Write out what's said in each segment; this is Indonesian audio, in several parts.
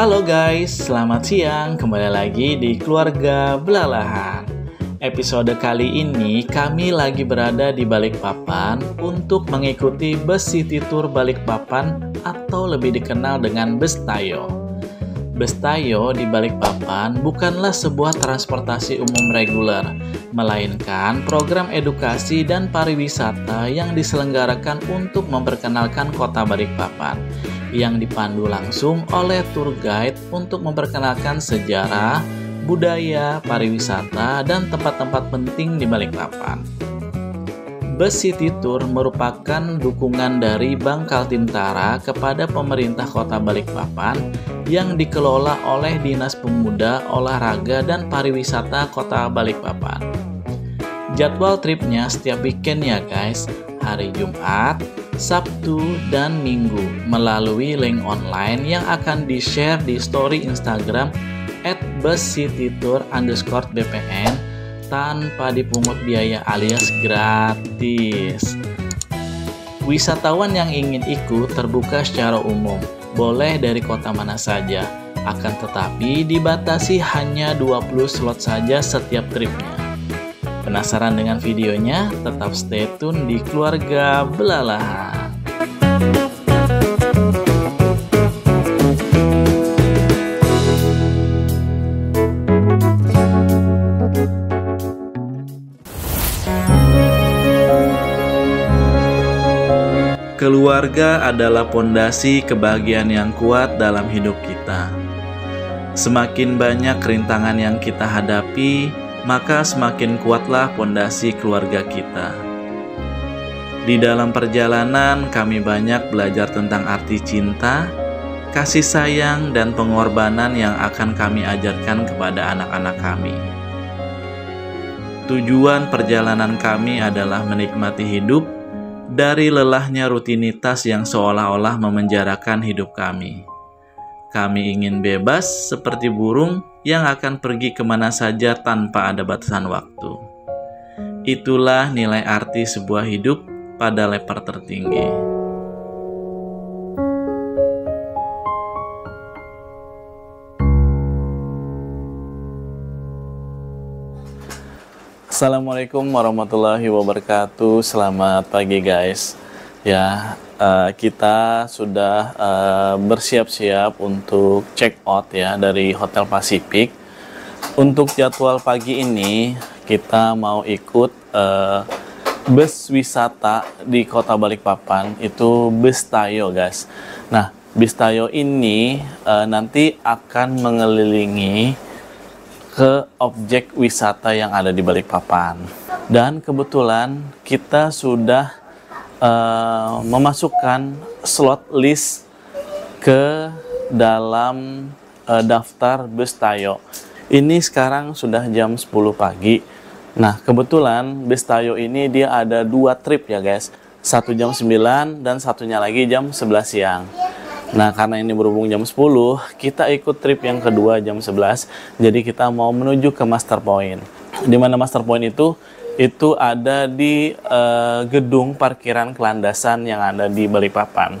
Halo guys, selamat siang. Kembali lagi di Keluarga Belalahan. Episode kali ini kami lagi berada di Balikpapan untuk mengikuti bus City Tour Balikpapan atau lebih dikenal dengan Bus Tayo. Bus Tayo di Balikpapan bukanlah sebuah transportasi umum reguler, melainkan program edukasi dan pariwisata yang diselenggarakan untuk memperkenalkan kota Balikpapan, yang dipandu langsung oleh tour guide untuk memperkenalkan sejarah, budaya, pariwisata, dan tempat-tempat penting di Balikpapan. Bus City Tour merupakan dukungan dari Bank Kaltim-Tara kepada pemerintah kota Balikpapan yang dikelola oleh Dinas Pemuda, Olahraga, dan Pariwisata Kota Balikpapan. Jadwal tripnya setiap weekend ya guys, hari Jumat, Sabtu, dan Minggu melalui link online yang akan di-share di story Instagram @buscitytour_bpn tanpa dipungut biaya alias gratis. Wisatawan yang ingin ikut terbuka secara umum, boleh dari kota mana saja, akan tetapi dibatasi hanya 20 slot saja setiap tripnya. Penasaran dengan videonya? Tetap stay tune di Keluarga Belalahan. Keluarga adalah pondasi kebahagiaan yang kuat dalam hidup kita. Semakin banyak rintangan yang kita hadapi, maka semakin kuatlah pondasi keluarga kita. Di dalam perjalanan, kami banyak belajar tentang arti cinta, kasih sayang, dan pengorbanan yang akan kami ajarkan kepada anak-anak kami. Tujuan perjalanan kami adalah menikmati hidup dari lelahnya rutinitas yang seolah-olah memenjarakan hidup kami. Kami ingin bebas seperti burung yang akan pergi kemana saja tanpa ada batasan waktu. Itulah nilai arti sebuah hidup pada level tertinggi. Assalamualaikum warahmatullahi wabarakatuh. Selamat pagi guys. Ya, kita sudah bersiap-siap untuk check out ya dari Hotel Pacific. Untuk jadwal pagi ini kita mau ikut bus wisata di Kota Balikpapan, itu Bus Tayo guys. Nah, Bus Tayo ini nanti akan mengelilingi ke objek wisata yang ada di Balikpapan. Dan kebetulan kita sudah memasukkan slot list ke dalam daftar Bus Tayo. Ini sekarang sudah jam 10 pagi. Nah, kebetulan Bus Tayo ini dia ada 2 trip ya guys. Satu jam 9 dan satunya lagi jam 11 siang. Nah, karena ini berhubung jam 10, kita ikut trip yang kedua jam 11. Jadi kita mau menuju ke Master Point. Di mana Master Point itu ada di gedung parkiran kelandasan yang ada di Balikpapan.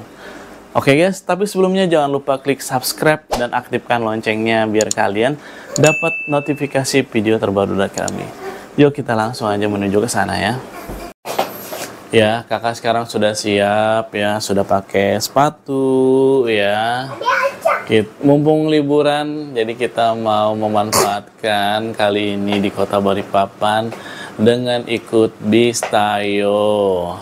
Oke guys, tapi sebelumnya jangan lupa klik subscribe dan aktifkan loncengnya biar kalian dapat notifikasi video terbaru dari kami. Yuk kita langsung aja menuju ke sana ya. Ya, kakak sekarang sudah siap ya, sudah pakai sepatu ya. Mumpung liburan, jadi kita mau memanfaatkan kali ini di Kota Balikpapan dengan ikut Bus Tayo.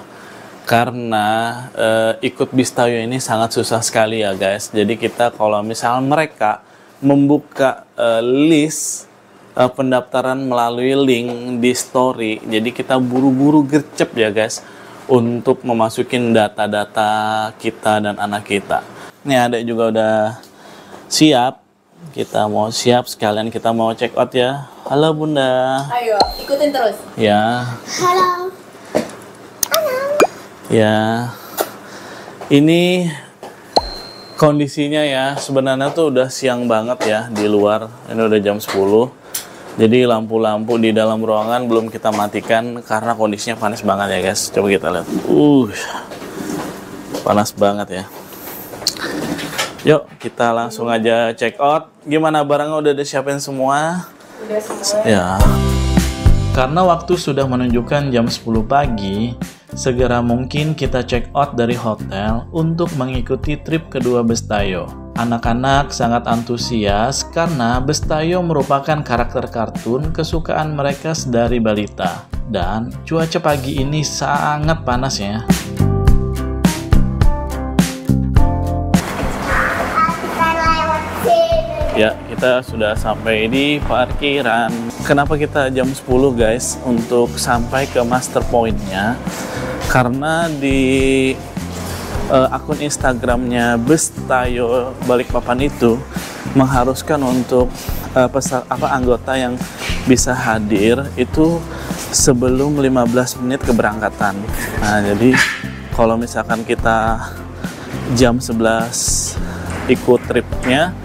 Karena ikut Bus Tayo ini sangat susah sekali ya guys. Jadi kita kalau misalnya mereka membuka list pendaftaran melalui link di story, jadi kita buru-buru gercep ya guys untuk memasukin data-data kita dan anak kita. Ini adek juga udah siap. Kita mau siap sekalian, kita mau check out ya. Halo Bunda. Ayo, ikutin terus. Ya. Halo. Halo. Ya. Ini kondisinya ya, sebenarnya tuh udah siang banget ya di luar. Ini udah jam 10. Jadi lampu-lampu di dalam ruangan belum kita matikan karena kondisinya panas banget ya guys. Coba kita lihat. Panas banget ya. Yuk, kita langsung aja check out. Gimana, barangnya udah disiapin semua? Udah semua. Ya. Karena waktu sudah menunjukkan jam 10 pagi, segera mungkin kita check out dari hotel untuk mengikuti trip kedua Bestayo. Anak-anak sangat antusias karena Bestayo merupakan karakter kartun kesukaan mereka sedari balita. Dan cuaca pagi ini sangat panas ya. Ya, kita sudah sampai di parkiran. Kenapa kita jam 10 guys untuk sampai ke master point-nya? Karena di akun Instagramnya Bestayo Balikpapan itu mengharuskan untuk anggota yang bisa hadir itu sebelum 15 menit keberangkatan. Nah, jadi kalau misalkan kita jam 11 ikut tripnya,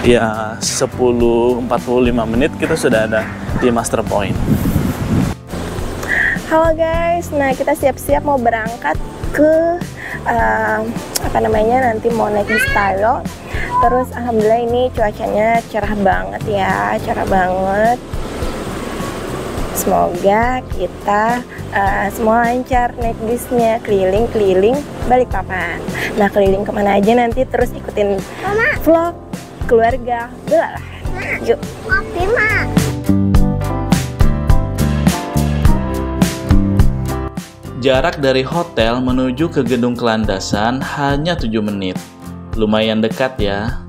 ya 10.45 menit kita sudah ada di master point. Halo guys, nah kita siap-siap mau berangkat ke nanti mau naik Bestayo. Terus alhamdulillah ini cuacanya cerah banget ya, cerah banget. Semoga kita semua lancar naik bisnya, keliling-keliling Balikpapan. Nah, keliling kemana aja nanti terus ikutin vlog keluarga Bella. Yuk. Kopi, Mak. Jarak dari hotel menuju ke gedung kelandasan hanya 7 menit. Lumayan dekat ya.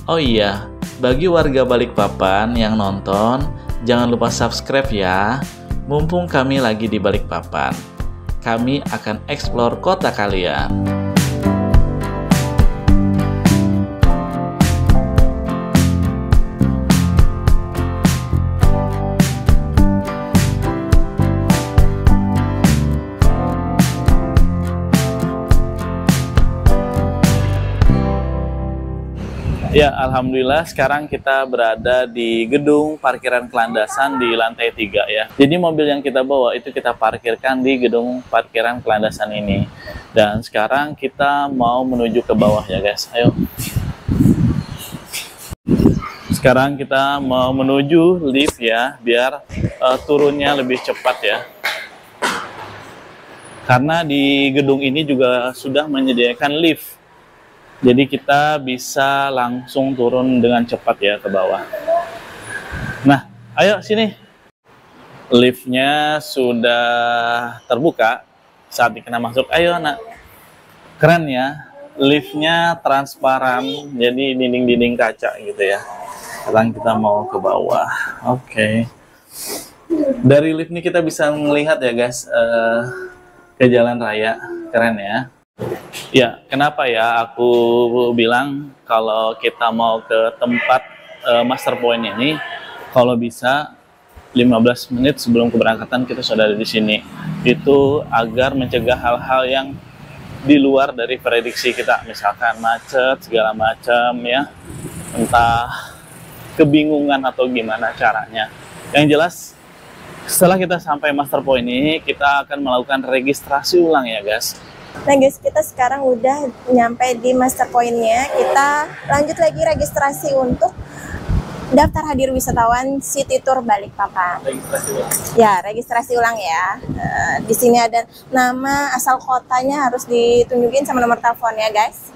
Oh iya, bagi warga Balikpapan yang nonton, jangan lupa subscribe ya. Mumpung kami lagi di Balikpapan, kami akan eksplor kota kalian. Ya, alhamdulillah sekarang kita berada di gedung parkiran Kelandasan di lantai 3 ya. Jadi mobil yang kita bawa itu kita parkirkan di gedung parkiran Kelandasan ini. Dan sekarang kita mau menuju ke bawah ya guys. Ayo. Sekarang kita mau menuju lift ya, biar turunnya lebih cepat ya. Karena di gedung ini juga sudah menyediakan lift. Jadi kita bisa langsung turun dengan cepat ya ke bawah. Nah, ayo sini. Liftnya sudah terbuka. Saat kita masuk, ayo nak. Keren ya. Liftnya transparan, jadi dinding-dinding kaca gitu ya. Sekarang kita mau ke bawah. Oke. Dari lift ini kita bisa melihat ya guys, ke jalan raya. Keren ya. Ya, kenapa ya aku bilang kalau kita mau ke tempat master point ini, kalau bisa 15 menit sebelum keberangkatan kita sudah ada di sini. Itu agar mencegah hal-hal yang di luar dari prediksi kita, misalkan macet segala macam ya, entah kebingungan atau gimana caranya. Yang jelas setelah kita sampai master point ini, kita akan melakukan registrasi ulang ya guys. Nah guys, kita sekarang udah nyampe di master point-nya. Kita lanjut lagi registrasi untuk daftar hadir wisatawan City Tour Balikpapan. Registrasi ulang. Ya, registrasi ulang ya. Di sini ada nama, asal kotanya harus ditunjukin sama nomor teleponnya guys.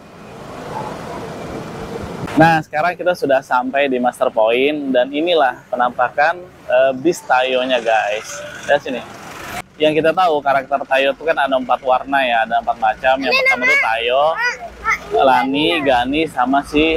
Nah, sekarang kita sudah sampai di master point dan inilah penampakan Bestayo-nya guys. Lihat sini. Yang kita tahu karakter Tayo itu kan ada 4 warna ya, ada 4 macam. Yang pertama itu Tayo, Lani, Gani, sama si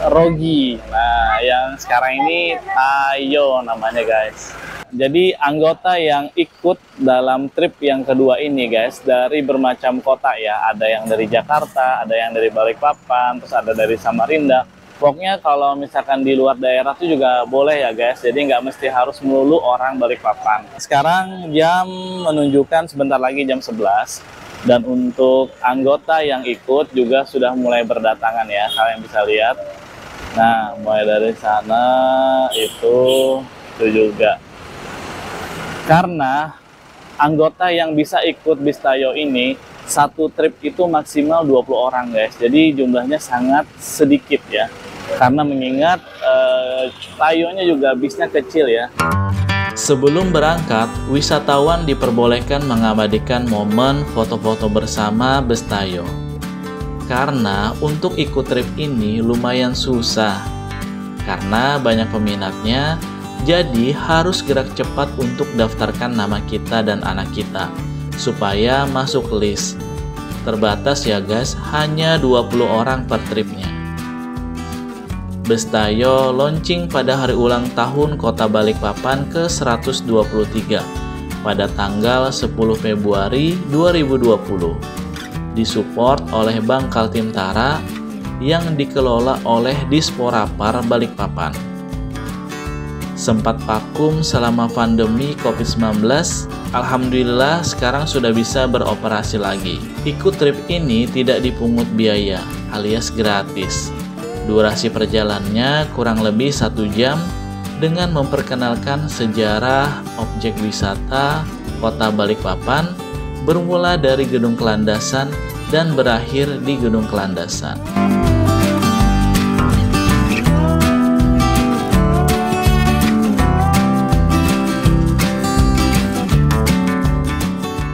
Rogi. Nah, yang sekarang ini Tayo namanya guys. Jadi anggota yang ikut dalam trip yang kedua ini guys, dari bermacam kota ya. Ada yang dari Jakarta, ada yang dari Balikpapan, terus ada dari Samarinda. Pokoknya kalau misalkan di luar daerah itu juga boleh ya guys, jadi nggak mesti harus melulu orang Balikpapan. Sekarang jam menunjukkan sebentar lagi jam 11, dan untuk anggota yang ikut juga sudah mulai berdatangan ya, kalian bisa lihat. Nah, mulai dari sana itu juga. Karena anggota yang bisa ikut Bestayo ini satu trip itu maksimal 20 orang guys. Jadi jumlahnya sangat sedikit ya. Karena mengingat Tayonya juga bisnya kecil ya. Sebelum berangkat, wisatawan diperbolehkan mengabadikan momen foto-foto bersama bus Tayo. Karena untuk ikut trip ini lumayan susah. Karena banyak peminatnya, jadi harus gerak cepat untuk daftarkan nama kita dan anak kita supaya masuk list. Terbatas ya guys, hanya 20 orang per tripnya. Bus Tayo launching pada hari ulang tahun Kota Balikpapan ke-123 pada tanggal 10 Februari 2020. Disupport oleh Bank Kaltim-Tara yang dikelola oleh Disporapar Balikpapan. Sempat vakum selama pandemi COVID-19, alhamdulillah sekarang sudah bisa beroperasi lagi. Ikut trip ini tidak dipungut biaya, alias gratis. Durasi perjalanannya kurang lebih 1 jam dengan memperkenalkan sejarah objek wisata Kota Balikpapan bermula dari Gedung Kelandasan dan berakhir di Gedung Kelandasan.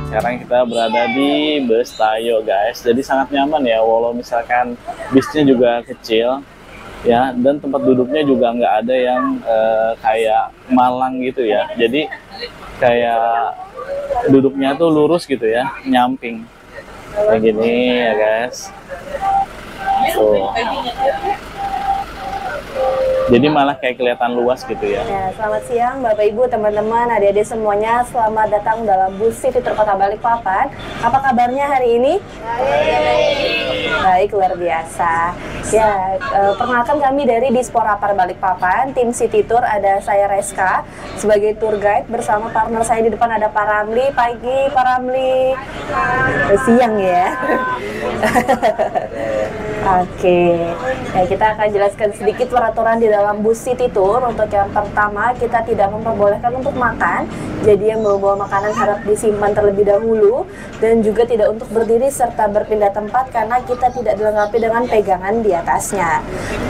Sekarang kita berada di bus Tayo guys, jadi sangat nyaman ya, walau misalkan bisnya juga kecil ya, dan tempat duduknya juga nggak ada yang kayak Malang gitu ya, jadi kayak duduknya tuh lurus gitu ya, nyamping kayak gini ya guys. Tuh. Jadi malah kayak kelihatan luas gitu ya. Ya, selamat siang Bapak Ibu, teman-teman, adik-adik semuanya. Selamat datang dalam bus City Tour Kota Balikpapan. Apa kabarnya hari ini? Baik, luar biasa. Ya, perkenalkan kami dari Disporapar Balikpapan, tim City Tour. Ada saya Reska sebagai tour guide bersama partner saya di depan ada Pak Ramli. Pagi Pak Ramli. Siang ya. Oke, nah, kita akan jelaskan sedikit peraturan di dalam bus City Tour. Untuk yang pertama, kita tidak memperbolehkan untuk makan. Jadi yang bawa makanan harap disimpan terlebih dahulu, dan juga tidak untuk berdiri serta berpindah tempat karena kita tidak dilengkapi dengan pegangan di atasnya.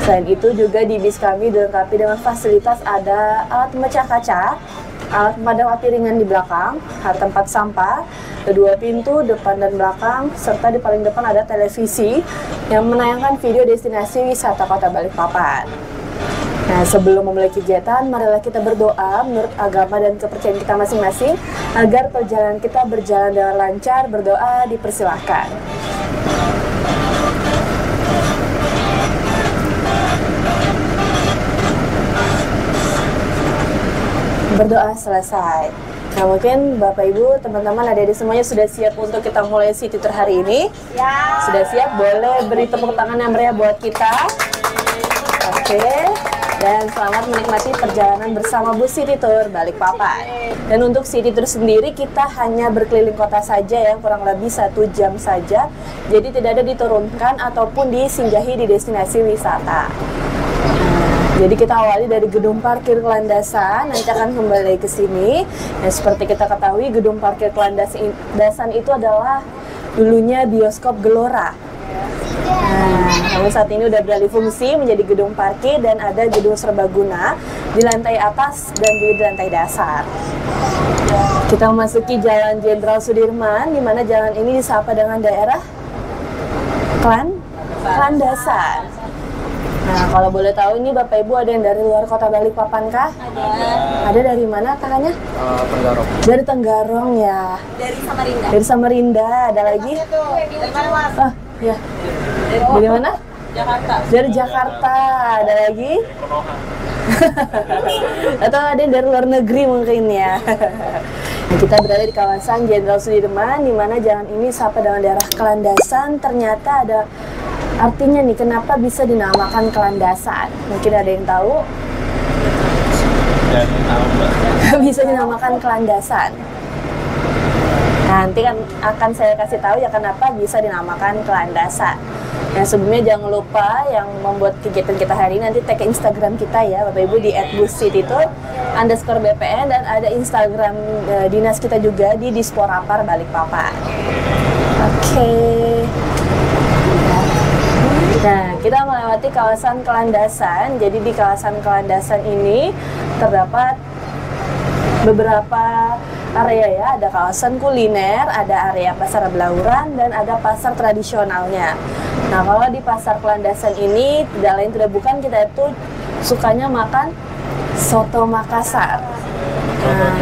Selain itu juga di bis kami dilengkapi dengan fasilitas ada alat pemecah kaca, alat pemadam api ringan di belakang, tempat sampah, kedua pintu depan dan belakang, serta di paling depan ada televisi yang menayangkan video destinasi wisata Kota Balikpapan. Nah, sebelum memulai kegiatan, marilah kita berdoa menurut agama dan kepercayaan kita masing-masing agar perjalanan kita berjalan dengan lancar. Berdoa dipersilahkan. Berdoa selesai. Nah, mungkin Bapak Ibu, teman-teman, adik-adik semuanya sudah siap untuk kita mulai City Tour hari ini? Ya. Sudah siap? Boleh beri tepuk tangan yang meriah buat kita. Oke. Dan selamat menikmati perjalanan bersama bus City Tour Balikpapan. Dan untuk City Tour sendiri kita hanya berkeliling kota saja ya, kurang lebih 1 jam saja. Jadi tidak ada diturunkan ataupun disinggahi di destinasi wisata. Jadi kita awali dari gedung parkir Kelandasan, nanti akan kembali ke sini. Nah, seperti kita ketahui, gedung parkir Kelandasan itu adalah dulunya bioskop Gelora. Nah, namun saat ini udah beralih fungsi menjadi gedung parkir dan ada gedung serbaguna di lantai atas dan di lantai dasar. Kita memasuki Jalan Jenderal Sudirman, di mana jalan ini disapa dengan daerah Kelandasan. Nah, kalau boleh tahu ini Bapak Ibu ada yang dari luar Kota Balikpapan kah? Ada dari mana kakaknya? Tenggarong. Dari Tenggarong ya. Dari Samarinda. Dari Samarinda, ada lagi? Dari mana, Mas? Oh, ya. Dari mana? Jakarta. Dari Jakarta, ada lagi? Atau ada yang dari luar negeri mungkin ya. Nah, kita berada di kawasan Jenderal Sudirman, di mana jalan ini sapa dengan daerah Kelandasan. Ternyata ada artinya nih, kenapa bisa dinamakan Kelandasan? Mungkin ada yang tahu? Bisa dinamakan Kelandasan. Nanti kan akan saya kasih tahu ya kenapa bisa dinamakan Kelandasan. Nah, sebelumnya jangan lupa yang membuat kegiatan kita hari ini nanti tag ke Instagram kita ya Bapak Ibu di @buscitytour_bpn, dan ada Instagram dinas kita juga di Disporapar Balikpapan. Oke. Nah, kita melewati kawasan Kelandasan. Jadi di kawasan Kelandasan ini terdapat beberapa area ya. Ada kawasan kuliner, ada area pasar Belauran, dan ada pasar tradisionalnya. Nah, kalau di pasar Kelandasan ini tidak lain tidak bukan kita itu sukanya makan soto Makassar. Nah,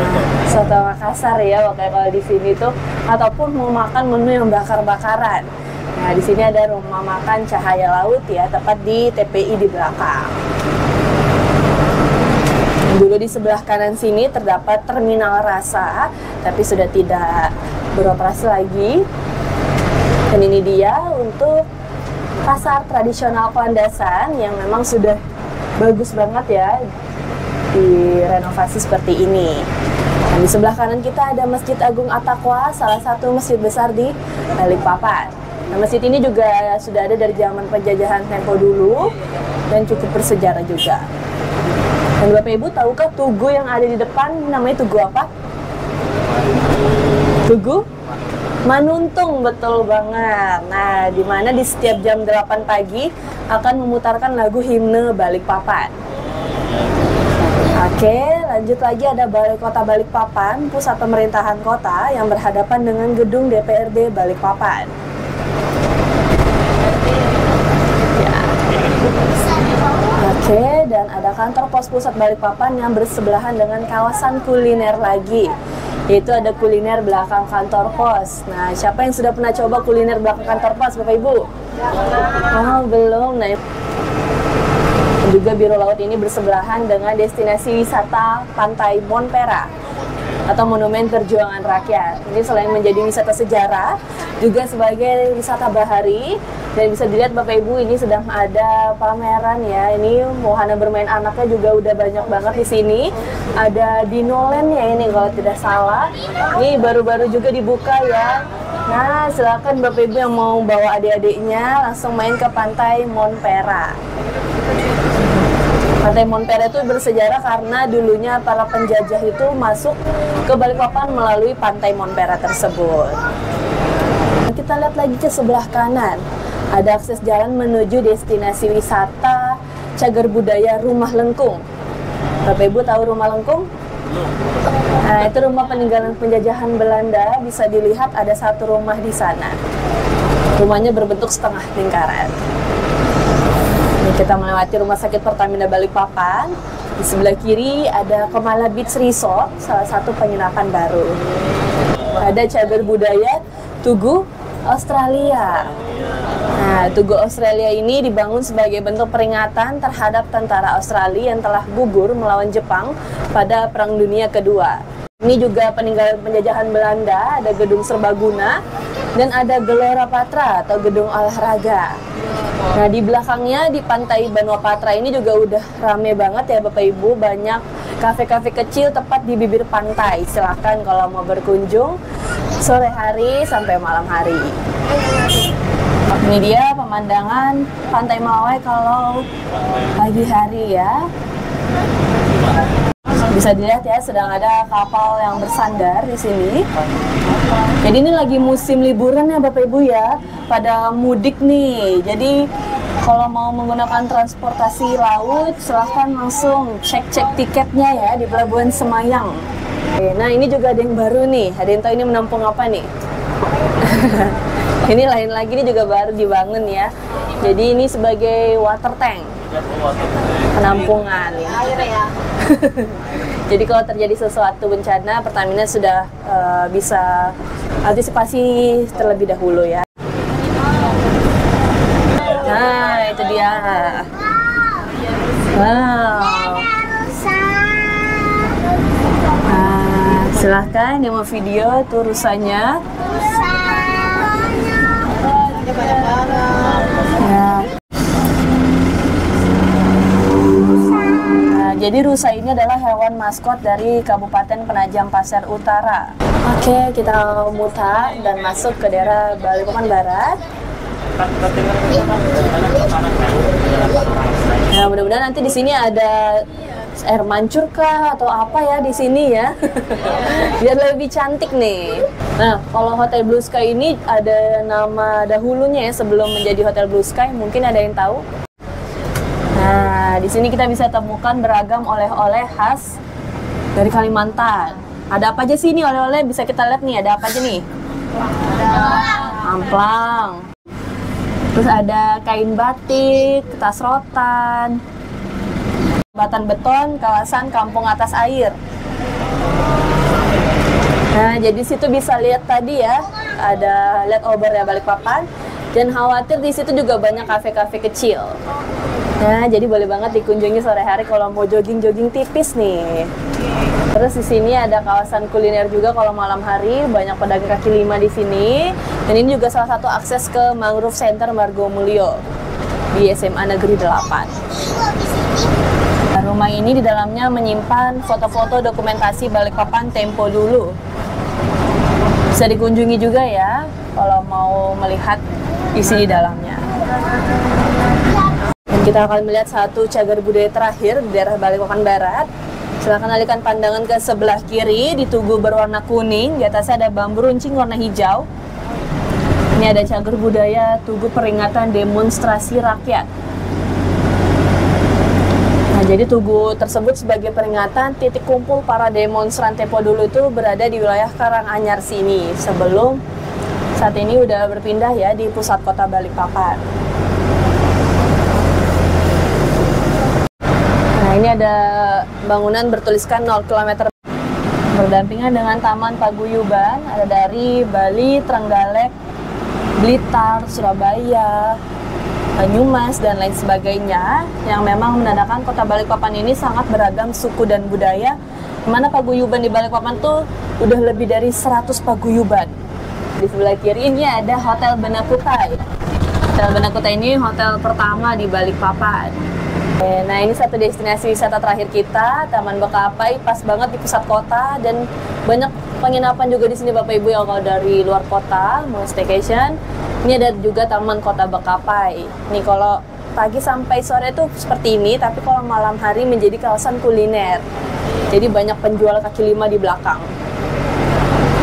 soto Makassar ya, kayak kalau di sini tuh, ataupun mau makan menu yang bakar-bakaran. Nah, di sini ada rumah makan Cahaya Laut ya, tepat di TPI di belakang. Dulu di sebelah kanan sini terdapat terminal rasa, tapi sudah tidak beroperasi lagi. Dan ini dia untuk pasar tradisional Kelandasan yang memang sudah bagus banget ya, direnovasi seperti ini. Dan di sebelah kanan kita ada Masjid Agung At-Taqwa, salah satu masjid besar di Balikpapan. Nah, masjid ini juga sudah ada dari zaman penjajahan Tempo dulu dan cukup bersejarah juga. Dan Bapak Ibu tahukah tugu yang ada di depan namanya tugu apa? Tugu Manuntung, betul banget. Nah, di mana di setiap jam 8 pagi akan memutarkan lagu himne Balikpapan. Oke, lanjut lagi ada Balai Kota Balikpapan, pusat pemerintahan kota yang berhadapan dengan gedung DPRD Balikpapan. Ya. Oke, dan ada kantor pos pusat Balikpapan yang bersebelahan dengan kawasan kuliner lagi. Yaitu ada kuliner belakang kantor pos. Nah, siapa yang sudah pernah coba kuliner belakang kantor pos, Bapak Ibu? Oh, belum. Nah, juga Biro Laut ini bersebelahan dengan destinasi wisata Pantai Monpera atau Monumen Perjuangan Rakyat. Ini selain menjadi wisata sejarah, juga sebagai wisata bahari. Dan bisa dilihat Bapak Ibu, ini sedang ada pameran ya. Ini wahana bermain anaknya juga udah banyak banget di sini. Ada Dinoland ya ini kalau tidak salah. Ini baru-baru juga dibuka ya. Nah, silakan Bapak Ibu yang mau bawa adik-adiknya langsung main ke Pantai Monpera. Pantai Monpera itu bersejarah karena dulunya para penjajah itu masuk ke Balikpapan melalui Pantai Monpera tersebut. Kita lihat lagi ke sebelah kanan. Ada akses jalan menuju destinasi wisata cagar budaya Rumah Lengkung. Bapak Ibu tahu Rumah Lengkung? Nah, itu rumah peninggalan penjajahan Belanda. Bisa dilihat ada satu rumah di sana. Rumahnya berbentuk setengah lingkaran. Ini kita melewati Rumah Sakit Pertamina Balikpapan. Di sebelah kiri ada Kemala Beach Resort, salah satu penginapan baru. Ada cagar budaya Tugu Australia. Nah, Tugu Australia ini dibangun sebagai bentuk peringatan terhadap tentara Australia yang telah gugur melawan Jepang pada Perang Dunia Kedua. Ini juga peninggalan penjajahan Belanda, ada gedung serbaguna, dan ada Gelora Patra atau gedung olahraga. Nah, di belakangnya di Pantai Banua Patra ini juga udah rame banget ya Bapak Ibu, banyak kafe-kafe kecil tepat di bibir pantai. Silahkan kalau mau berkunjung sore hari sampai malam hari. Ini dia pemandangan Pantai Melawai kalau pagi hari ya. Bisa dilihat ya, sedang ada kapal yang bersandar di sini. Jadi ini lagi musim liburan ya Bapak Ibu ya, pada mudik nih. Jadi kalau mau menggunakan transportasi laut, silahkan langsung cek-cek tiketnya ya di Pelabuhan Semayang. Nah, ini juga ada yang baru nih. Ada yang tahu ini menampung apa nih? Ini lain lagi, ini juga baru dibangun ya. Jadi ini sebagai water tank, penampungan. Air ya. Jadi kalau terjadi sesuatu bencana, Pertamina sudah bisa antisipasi terlebih dahulu ya. Nah, itu dia. Wow. Nah, silahkan yang mau video tuh rusanya. Ya. Nah, jadi rusa ini adalah hewan maskot dari Kabupaten Penajam Pasir Utara. Oke, kita mutar dan masuk ke daerah Balikpapan Barat. Nah, mudah-mudahan nanti di sini ada air mancur kah atau apa ya di sini ya. Biar lebih cantik nih. Nah, kalau Hotel Blue Sky ini ada nama dahulunya ya sebelum menjadi Hotel Blue Sky, mungkin ada yang tahu? Nah, di sini kita bisa temukan beragam oleh-oleh khas dari Kalimantan. Ada apa aja sih ini oleh-oleh? Bisa kita lihat nih, ada apa aja nih? Amplang. Terus ada kain batik, tas rotan, jembatan beton, kawasan kampung atas air. Nah, jadi situ bisa lihat tadi ya, ada lihat obor ya Balikpapan. Dan khawatir di situ juga banyak kafe-kafe kecil. Nah, jadi boleh banget dikunjungi sore hari kalau mau jogging-jogging tipis nih. Terus di sini ada kawasan kuliner juga kalau malam hari, banyak pedagang kaki lima di sini. Dan ini juga salah satu akses ke Mangrove Center Margomulyo di SMA Negeri 8. Nah, rumah ini di dalamnya menyimpan foto-foto dokumentasi Balikpapan tempo dulu. Bisa dikunjungi juga ya kalau mau melihat isi di dalamnya. Dan kita akan melihat satu cagar budaya terakhir di daerah Balikpapan Barat. Silahkan alihkan pandangan ke sebelah kiri, di tugu berwarna kuning, di atasnya ada bambu runcing warna hijau. Ini ada cagar budaya tugu peringatan demonstrasi rakyat. Nah, jadi tugu tersebut sebagai peringatan titik kumpul para demonstran tempo dulu itu berada di wilayah Karanganyar sini, sebelum saat ini udah berpindah ya di pusat kota Balikpapan. Ini ada bangunan bertuliskan 0 km berdampingan dengan Taman Paguyuban, ada dari Bali, Trenggalek, Blitar, Surabaya, Banyumas, dan lain sebagainya, yang memang menandakan kota Balikpapan ini sangat beragam suku dan budaya, dimana paguyuban di Balikpapan tuh udah lebih dari 100 paguyuban. Di sebelah kiri ini ada Hotel Benakutai. Hotel Benakutai ini hotel pertama di Balikpapan. Nah, ini satu destinasi wisata terakhir kita, Taman Bekapai, pas banget di pusat kota, dan banyak penginapan juga di sini Bapak Ibu yang kalau dari luar kota mau staycation. Ini ada juga Taman Kota Bekapai. Nih kalau pagi sampai sore tuh seperti ini, tapi kalau malam hari menjadi kawasan kuliner. Jadi banyak penjual kaki lima di belakang.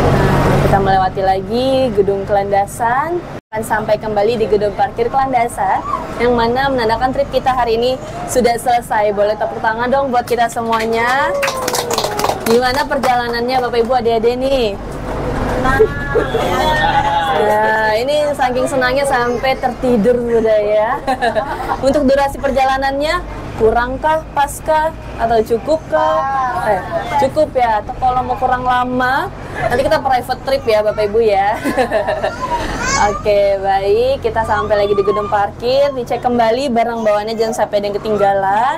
Nah, kita melewati lagi gedung Kelandasan. Sampai kembali di gedung parkir Kelandasan, yang mana menandakan trip kita hari ini sudah selesai. Boleh tepuk tangan dong buat kita semuanya. Gimana perjalanannya Bapak Ibu adik-adik nih? Nah, ini saking senangnya sampai tertidur sudah ya. Untuk durasi perjalanannya kurangkah, paskah, atau cukupkah? Cukup ya. Atau kalau mau kurang lama, nanti kita private trip ya Bapak Ibu ya. Oke, baik. Kita sampai lagi di gedung parkir. Dicek kembali barang bawaannya, jangan sampai ada yang ketinggalan.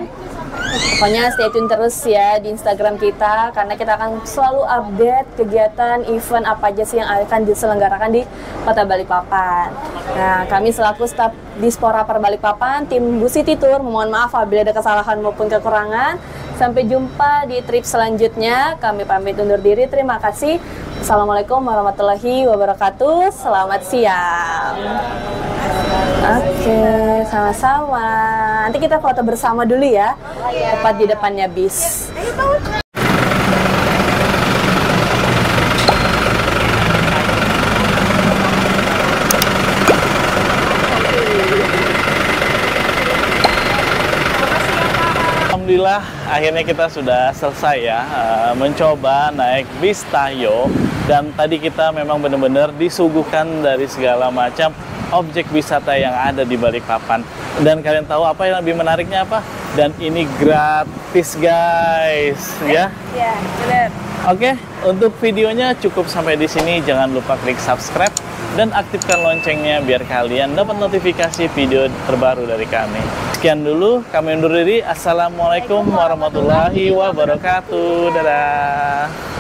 Pokoknya stay tune terus ya di Instagram kita, karena kita akan selalu update kegiatan event apa aja sih yang akan diselenggarakan di Kota Balikpapan. Nah, kami selaku staf Dispora Per Balikpapan, tim Bu Siti Tour, mohon maaf apabila ada kesalahan maupun kekurangan. Sampai jumpa di trip selanjutnya. Kami pamit undur diri. Terima kasih. Assalamualaikum warahmatullahi wabarakatuh. Selamat siang. Oke, sama-sama. Nanti kita foto bersama dulu ya, tepat di depannya bis. Alhamdulillah, akhirnya kita sudah selesai ya mencoba naik bis Tayo. Dan tadi kita memang benar-benar disuguhkan dari segala macam objek wisata yang ada di Balikpapan. Dan kalian tahu apa yang lebih menariknya apa? Dan ini gratis guys, ya? Ya, benar. Oke, untuk videonya cukup sampai di sini. Jangan lupa klik subscribe dan aktifkan loncengnya biar kalian dapat notifikasi video terbaru dari kami. Sekian dulu, kami undur diri. Assalamualaikum warahmatullahi wabarakatuh. Dadah.